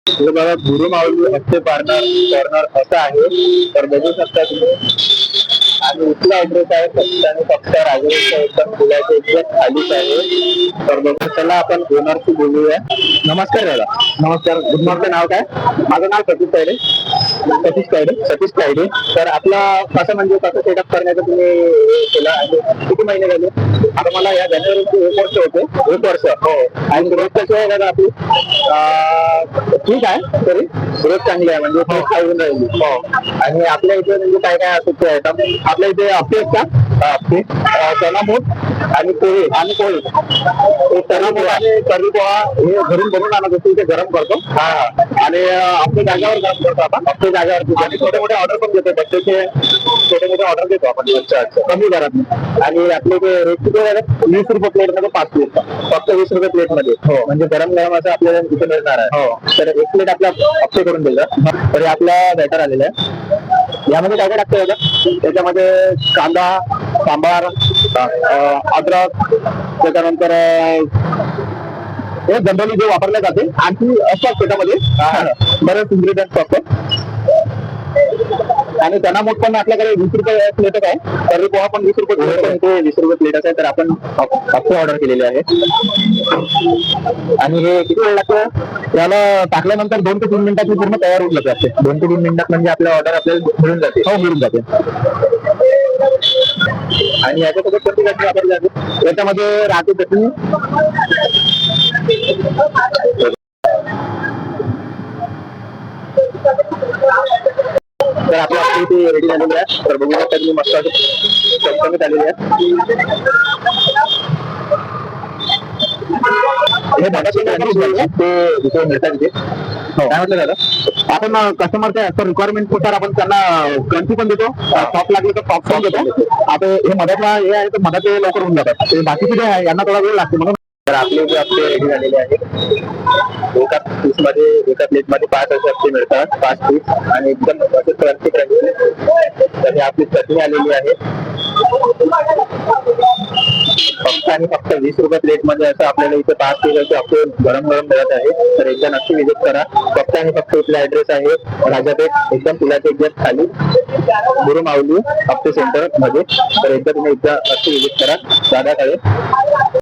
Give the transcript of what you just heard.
हे बघा गुरु माऊली हस्ते कॉर्नर कॉर्नर असं आहे तर बघू शकता तुम्ही. आणि इथला ऍड्रेस आहे फक्त आणि फक्त राजगडच्या एकदम पुलाच्या एकदम खालीच आहे. तर बघू चला आपण ओनरशी बोलूया. नमस्कार दादा. नमस्कार. तुमचं नाव काय? माझं नाव सतीश तायडे. सतीश तायडे. सतीश तायडे. तर आपला कसं म्हणजे कसं सेटअप करण्याचं तुम्ही केलं आणि किती महिने झाले? आता मला या जानेवारीचे 1 वर्ष होते. 1 वर्ष. हो. आणि ग्रोथ कशी आहे दादा आपली? ठीक आहे तरी ग्रोथ चांगली आहे म्हणजे खाऊन राहिली. हो. आणि आपल्या इथे म्हणजे काय काय असं आयटम आपल्या इथे अप्पे आहेत का? अप्पे, चना मूग आणि पोहे आणि पोहे. चना मूग आणि कढी पोहा हे घरून बनवून आणत असतो इथे गरम करतो. आणि आपल्या जागेवर गरम करतो आपण. आपल्या जागेवर आणि छोटे मोठे ऑर्डर पण देतो. बच्चेचे छोटे मोठे ऑर्डर देतो आपण. कमी दरात. आणि आपले ते रेट किती 20 रुपये प्लेट मध्ये 5 प्लेट. फक्त 20 रुपये प्लेट मध्ये. हो. म्हणजे गरम गरम असं आपल्याला इथे मिळणार आहे. हो. तर 1 प्लेट आपल्या अप्पे करून दिलं तरी आपला बॅटर आलेला आहे. यामध्ये काय काय टाकतं दादा? त्याच्यामध्ये कांदा, सांबार, अद्रक, त्याच्यानंतर हे जनरली जे वापरले जाते आणखी असतात त्याच्यामध्ये बरेच इन्ग्रेडियंट्स असतात. आणि चना मूग पण आपल्याकडे 20 रुपये प्लेटच आहे. कढी पोहा पण 20 रुपये प्लेट आहे. ते 20 रुपये प्लेटच आहे. तर आपण अप्पे ऑर्डर केलेले आहे. आणि हे किती वेळ लागतं? याला टाकल्यानंतर 2 ते 3 मिनिटात पूर्ण तयार होऊन जाते. 2 ते 3 मिनिटात म्हणजे आपल्या ऑर्डर आपल्याला मिळून जाते. हो मिळून जाते. आणि याच्यासोबत कोणती चटणी वापरली जाते? याच्यामध्ये राहते चटणी. तर आपल्या इथे रेडी झालेली आहे. तर बघू शकता तुम्ही मस्त चमचमीत आलेली आहे. हे ते इथे मिळतात इथे. काय म्हटलं दादा? आपण कस्टमरच्या रिक्वायरमेंट नुसार आपण त्यांना क्रंची पण देतो. सॉफ्ट लागले तर सॉफ्ट पण देतो. आता हे मधातला हे आहे तर मधात लवकर होऊन जातात. ते बाकीचे जे आहे यांना थोडा वेळ लागतो म्हणून. तर आपले जे हप्ते रेडी झालेले आहेत. एका पीस मध्ये एका प्लेट मध्ये 5 असे हप्ते मिळतात. 5 पीस आणि एकदम क्रंची क्रंची. तर आपली चटणी आलेली आहे. फक्त आणि फक्त 20 रुपये प्लेट मध्ये असं आपल्याला इथे 5 किलोचे हप्ते गरम गरम मिळत आहे. तर एकदा नक्की विजिट करा. फक्त आणि फक्त इथला ऍड्रेस आहे राजापेठ एकदम पुलाच्या एकदम खाली गुरु माऊली हप्ते सेंटर मध्ये. तर एकदा तुम्ही एकदा नक्की विजिट करा दादाकडे.